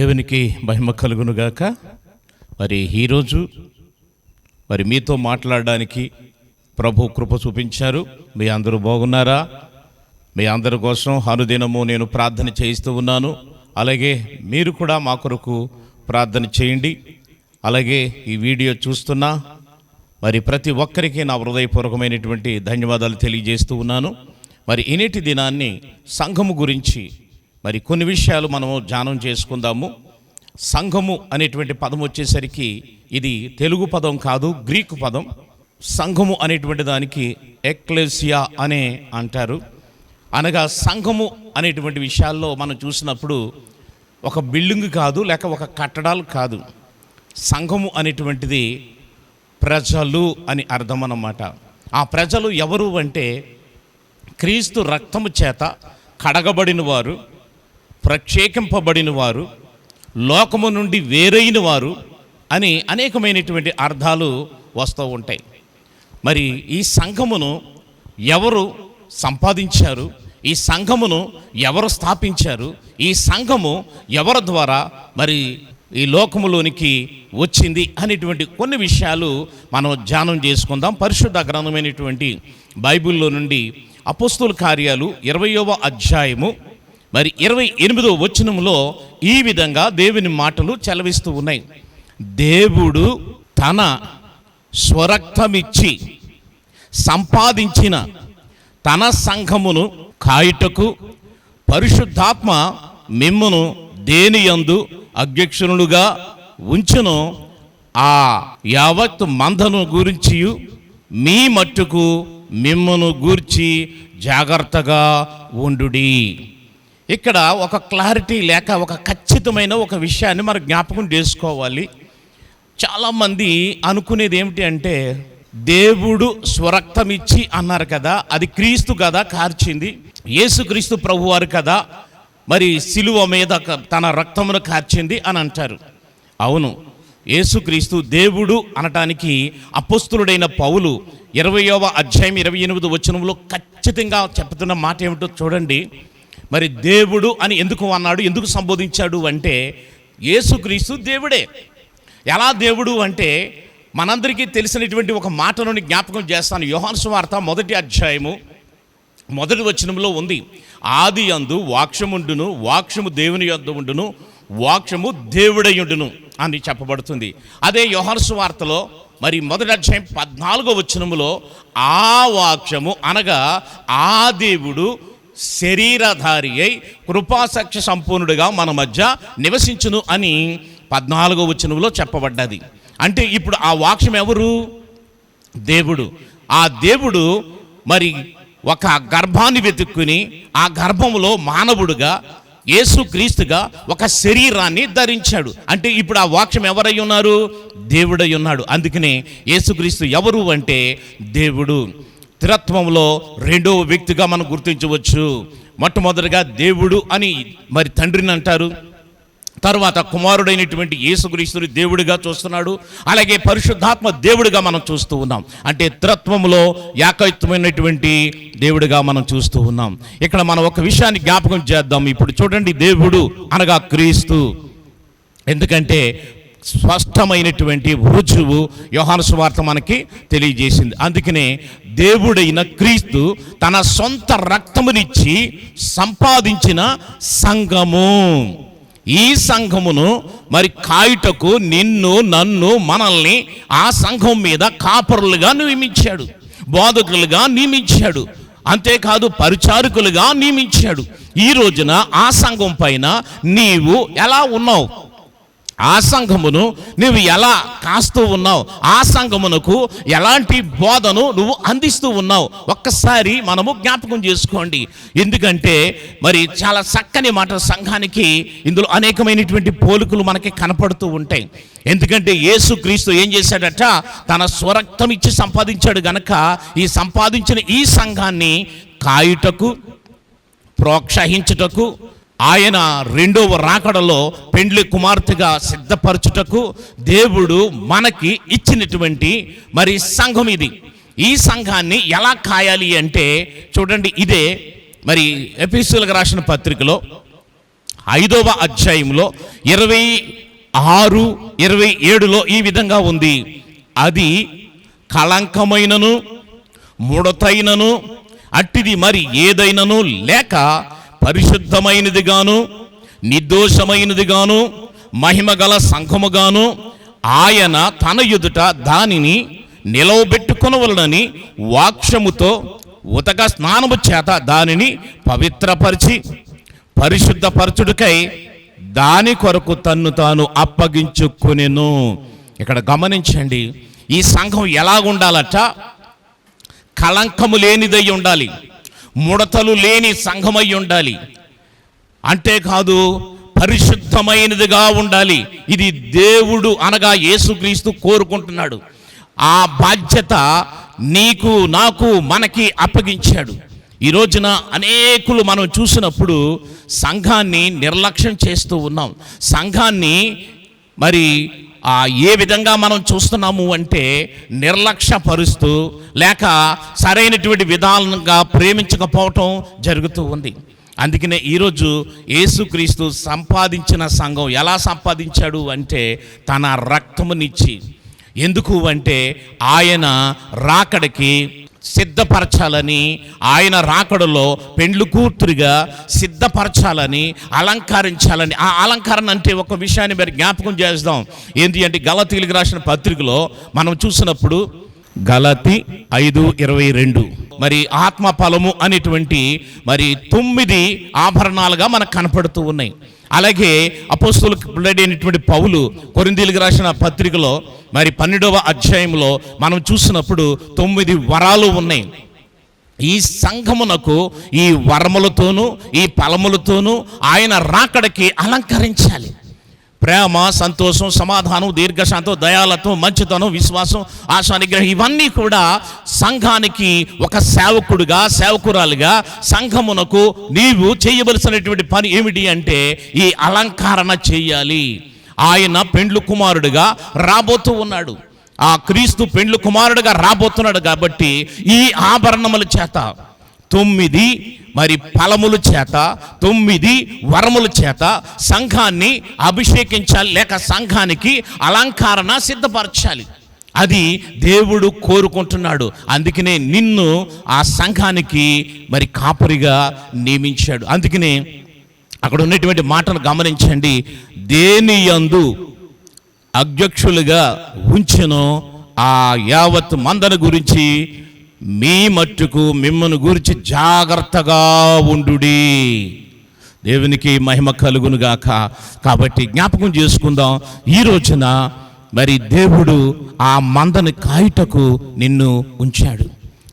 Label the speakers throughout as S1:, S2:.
S1: దేవునికి మహిమ కలుగునుగాక. మరి ఈరోజు మీతో మాట్లాడడానికి ప్రభు కృప చూపించారు. మీ అందరూ బాగున్నారా? మీ అందరి కోసం అనుదినము నేను ప్రార్థన చేయిస్తూ ఉన్నాను. అలాగే మీరు కూడా మా కొరకు ప్రార్థన చేయండి. అలాగే ఈ వీడియో చూస్తున్నా ప్రతి ఒక్కరికి నా హృదయపూర్వకమైనటువంటి ధన్యవాదాలు తెలియజేస్తూ ఉన్నాను. ఈనేటి దినాన్ని సంఘము గురించి కొన్ని విషయాలు మనము ధ్యానం చేసుకుందాము. సంఘము అనేటువంటి పదం వచ్చేసరికి ఇది తెలుగు పదం కాదు, గ్రీకు పదం. సంఘము అనేటువంటి దానికి ఎక్లెసియా అనే అంటారు. అనగా సంఘము అనేటువంటి విషయాల్లో మనం చూసినప్పుడు ఒక బిల్డింగ్ కాదు, లేక ఒక కట్టడాలు కాదు. సంఘము అనేటువంటిది ప్రజలు అని అర్థం అన్నమాట. ఆ ప్రజలు ఎవరు అంటే క్రీస్తు రక్తము చేత కడగబడిన వారు, ప్రత్యేకింపబడిన వారు, లోకము నుండి వేరైన వారు అని అనేకమైనటువంటి అర్థాలు వస్తూ ఉంటాయి. ఈ సంఘమును ఎవరు సంపాదించారు, ఈ సంఘమును ఎవరు స్థాపించారు, ఈ సంఘము ఎవరి ద్వారా ఈ లోకములోనికి వచ్చింది అనేటువంటి కొన్ని విషయాలు మనం ధ్యానం చేసుకుందాం. పరిశుద్ధ గ్రంథమైనటువంటి బైబిల్లో నుండి అపోస్తలుల కార్యాలు 20వ అధ్యాయము 28వ వచనంలో ఈ విధంగా దేవుని మాటలు చెలవిస్తూ ఉన్నాయి. దేవుడు తన స్వరక్తమిచ్చి సంపాదించిన తన సంఘమును కాయుటకు పరిశుద్ధాత్మ మిమ్మును దేనియందు అధ్యక్షునులుగా ఉంచును. ఆ యావత్ మందను గురించి మీ మట్టుకు మిమ్మును గూర్చి జాగ్రత్తగా ఉండుడి. ఇక్కడ ఒక క్లారిటీ లేక ఒక ఖచ్చితమైన ఒక విషయాన్ని మనం జ్ఞాపకం చేసుకోవాలి. చాలామంది అనుకునేది ఏమిటి అంటే, దేవుడు స్వరక్తం ఇచ్చి అన్నారు కదా, అది క్రీస్తు కదా కార్చింది, యేసుక్రీస్తు ప్రభువారు కదా సిలువ మీద తన రక్తమును కార్చింది అని అంటారు. అవును, యేసుక్రీస్తు దేవుడు అనటానికి అపోస్తలుడైన పౌలు 20వ అధ్యాయం 28వ వచనంలో ఖచ్చితంగా చెప్తున్న మాట ఏమిటో చూడండి. దేవుడు అని ఎందుకు అన్నాడు, ఎందుకు సంబోధించాడు అంటే, యేసుక్రీస్తు దేవుడే. ఎలా దేవుడు అంటే మనందరికీ తెలిసినటువంటి ఒక మాటను జ్ఞాపకం చేస్తాను. యోహాను సువార్త 1వ అధ్యాయము 1వ వచనంలో ఉంది, ఆది యందు వాక్యముండును, వాక్యము దేవుని యొద్ద ఉండును, వాక్యము దేవుడయుండును అని చెప్పబడుతుంది. అదే యోహాను సువార్తలో 1వ అధ్యాయం 14వ వచనములో ఆ వాక్యము అనగా ఆ దేవుడు శరీరధారి అయి కృపాసత్య సంపూర్ణుడిగా మన మధ్య నివసించును అని 14వ వచనంలో చెప్పబడ్డది. అంటే ఇప్పుడు ఆ వాక్యం ఎవరు? దేవుడు. ఆ దేవుడు ఒక గర్భాన్ని వెతుక్కుని ఆ గర్భములో మానవుడుగా యేసుక్రీస్తుగా ఒక శరీరాన్ని ధరించాడు. అంటే ఇప్పుడు ఆ వాక్యం ఎవరై ఉన్నారు? దేవుడై ఉన్నాడు. అందుకనే యేసుక్రీస్తు ఎవరు అంటే దేవుడు. స్థిరత్వంలో రెండవ వ్యక్తిగా మనం గుర్తించవచ్చు. మొట్టమొదటిగా దేవుడు అని తండ్రిని అంటారు. తర్వాత కుమారుడైనటువంటి యేసుక్రీస్తుని దేవుడిగా చూస్తున్నాడు. అలాగే పరిశుద్ధాత్మ దేవుడిగా మనం చూస్తూ ఉన్నాం. అంటే త్రిత్వములో ఏకత్వమైనటువంటి దేవుడిగా మనం చూస్తూ ఉన్నాం. ఇక్కడ మనం ఒక విషయాన్ని జ్ఞాపకం చేద్దాం. ఇప్పుడు చూడండి, దేవుడు అనగా క్రీస్తు. ఎందుకంటే స్పష్టమైనటువంటి రుజువు యోహాను సువార్త మనకి తెలియజేసింది. అందుకనే దేవుడైన క్రీస్తు తన సొంత రక్తమునిచ్చి సంపాదించిన సంఘము, ఈ సంఘమును కాయుటకు నిన్ను, నన్ను, మనల్ని ఆ సంఘం మీద కాపరులుగా నియమించాడు, బోధకులుగా నియమించాడు, అంతేకాదు పరిచారకులుగా నియమించాడు. ఈ రోజున ఆ సంఘం పైన నీవు ఎలా ఉన్నావు? ఆ సంఘమును నువ్వు ఎలా కాస్తూ ఉన్నావు? ఆ సంఘమునకు ఎలాంటి బోధను నువ్వు అందిస్తూ ఉన్నావు? ఒక్కసారి మనము జ్ఞాపకం చేసుకోండి. ఎందుకంటే చాలా చక్కని మాట సంఘానికి ఇందులో అనేకమైనటువంటి పోలికలు మనకి కనపడుతూ ఉంటాయి. ఎందుకంటే యేసుక్రీస్తు ఏం చేశాడట? తన స్వరక్తం ఇచ్చి సంపాదించాడు గనక ఈ సంపాదించిన ఈ సంఘాన్ని కాయుటకు, ప్రోత్సహించుటకు, ఆయన రెండవ రాకడలో పెండ్లి కుమార్తెగా సిద్ధపరచుటకు దేవుడు మనకి ఇచ్చినటువంటి సంఘం ఇది. ఈ సంఘాన్ని ఎలా కాయాలి అంటే చూడండి, ఇదే ఎఫెసీయులకు రాసిన పత్రికలో 5వ అధ్యాయంలో 26, 27లో ఈ విధంగా ఉంది. అది కళంకమైనను ముడతైనను అట్టిది మరి ఏదైనను లేక పరిశుద్ధమైనదిగాను నిర్దోషమైనదిగాను మహిమగల సంఘముగాను ఆయన తన ఎదుట దానిని నిలవబెట్టుకొనవలనని వాక్యముతో ఉతక స్నానము చేత దానిని పవిత్రపరిచి పరిశుద్ధపరచుడికై దాని కొరకు తన్ను తాను అప్పగించుకొనెను. ఇక్కడ గమనించండి, ఈ సంఘం ఎలాగుండాలట? కళంకము లేనిదై ఉండాలి, ముడతలు లేని సంఘమై ఉండాలి. అంతేకాదు పరిశుద్ధమైనదిగా ఉండాలి. ఇది దేవుడు అనగా యేసుక్రీస్తు కోరుకుంటున్నాడు. ఆ బాధ్యత నీకు నాకు మనకి అప్పగించాడు. ఈ రోజున అనేకులు మనం చూసినప్పుడు సంఘాన్ని నిర్లక్ష్యం చేస్తూ ఉన్నాం. సంఘాన్ని మరి ఏ విధంగా మనం చూస్తున్నాము అంటే నిర్లక్ష్యపరుస్తూ లేక సరైనటువంటి విధానంగా ప్రేమించకపోవటం జరుగుతూ ఉంది. అందుకనే ఈరోజు యేసుక్రీస్తు సంపాదించిన సంఘం ఎలా సంపాదించాడు అంటే తన రక్తమునిచ్చి. ఎందుకు అంటే ఆయన రాకడికి సిద్ధపరచాలని, ఆయన రాకడలో పెండ్లు కూతురిగా సిద్ధపరచాలని, అలంకరించాలని. ఆ అలంకరణ అంటే ఒక విషయాన్ని మరి జ్ఞాపకం చేద్దాం. ఏంటి అంటే గలతీయులకు రాసిన పత్రికలో మనం చూసినప్పుడు గలతీ 5:22 మరి ఆత్మ ఫలము అనేటువంటి మరి 9 ఆభరణాలుగా మనకు కనపడుతూ ఉన్నాయి. అలాగే అపోస్తలుడైనటువంటి పౌలు కొరింథీయులకు రాసిన పత్రికలో మరి 12వ అధ్యాయంలో మనం చూసినప్పుడు 9 వరాలు ఉన్నాయి. ఈ సంఘమునకు ఈ వరములతోనూ ఈ ఫలములతోనూ ఆయన రాకడకి అలంకరించాలి. ప్రేమ, సంతోషం, సమాధానం, దీర్ఘశాంతం, దయాలత్వం, మంచితనం, విశ్వాసం, ఆశా నిగ్రహం, ఇవన్నీ కూడా సంఘానికి ఒక సేవకుడుగా సేవకురాలుగా సంఘమునకు నీవు చేయవలసినటువంటి పని ఏమిటి అంటే ఈ అలంకరణ చేయాలి. ఆయన పెండ్లు కుమారుడుగా రాబోతూ ఉన్నాడు. ఆ క్రీస్తు పెండ్లు కుమారుడుగా రాబోతున్నాడు కాబట్టి ఈ ఆభరణముల చేత 9 మరి ఫలముల చేత 9 వరముల చేత సంఘాన్ని అభిషేకించాలి, లేక సంఘానికి అలంకరణ సిద్ధపరచాలి. అది దేవుడు కోరుకుంటున్నాడు. అందుకనే నిన్ను ఆ సంఘానికి మరి కాపరిగా నియమించాడు. అందుకనే అక్కడ ఉన్నటువంటి మాటను గమనించండి. దేని యందు అధ్యక్షులుగా ఉంచెనో ఆ యావత్ మందను గురించి మీ మట్టుకు మిమ్మల్ని గురించి జాగ్రత్తగా ఉండుడి. దేవునికి మహిమ కలుగునుగాక. కాబట్టి జ్ఞాపకం చేసుకుందాం, ఈ రోజున మరి దేవుడు ఆ మందను కాయుటకు నిన్ను ఉంచాడు.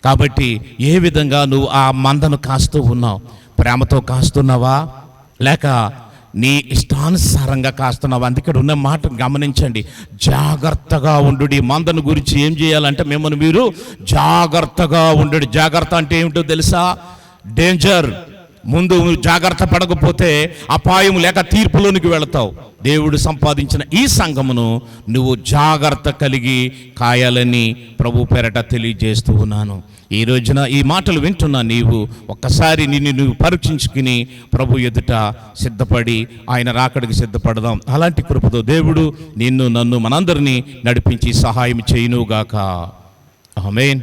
S1: కాబట్టి ఏ విధంగా నువ్వు ఆ మందను కాస్తూ ఉన్నావు? ప్రేమతో కాస్తున్నావా లేక నీ ఇష్టానుసారంగా కాస్తున్నావా? అందుకే ఉన్న మాట గమనించండి, జాగ్రత్తగా ఉండు. మందను గురించి ఏం చేయాలంటే మిమ్మల్ని మీరు జాగ్రత్తగా ఉండు. జాగ్రత్త అంటే ఏమిటో తెలుసా? డేంజర్. ముందు జాగ్రత్త పడకపోతే అపాయం లేక తీర్పులోనికి వెళతావు. దేవుడు సంపాదించిన ఈ సంఘమును నువ్వు జాగ్రత్త కలిగి కాయాలని ప్రభు పేరట తెలియజేస్తూ ఉన్నాను. ఈ రోజున ఈ మాటలు వింటున్నా నీవు ఒక్కసారి నిన్ను నువ్వు పరీక్షించుకుని ప్రభు ఎదుట సిద్ధపడి ఆయన రాకడికి సిద్ధపడదాం. అలాంటి కృపతో దేవుడు నిన్ను నన్ను మనందరినీ నడిపించి సహాయం చేయునుగాక. ఆమేన్.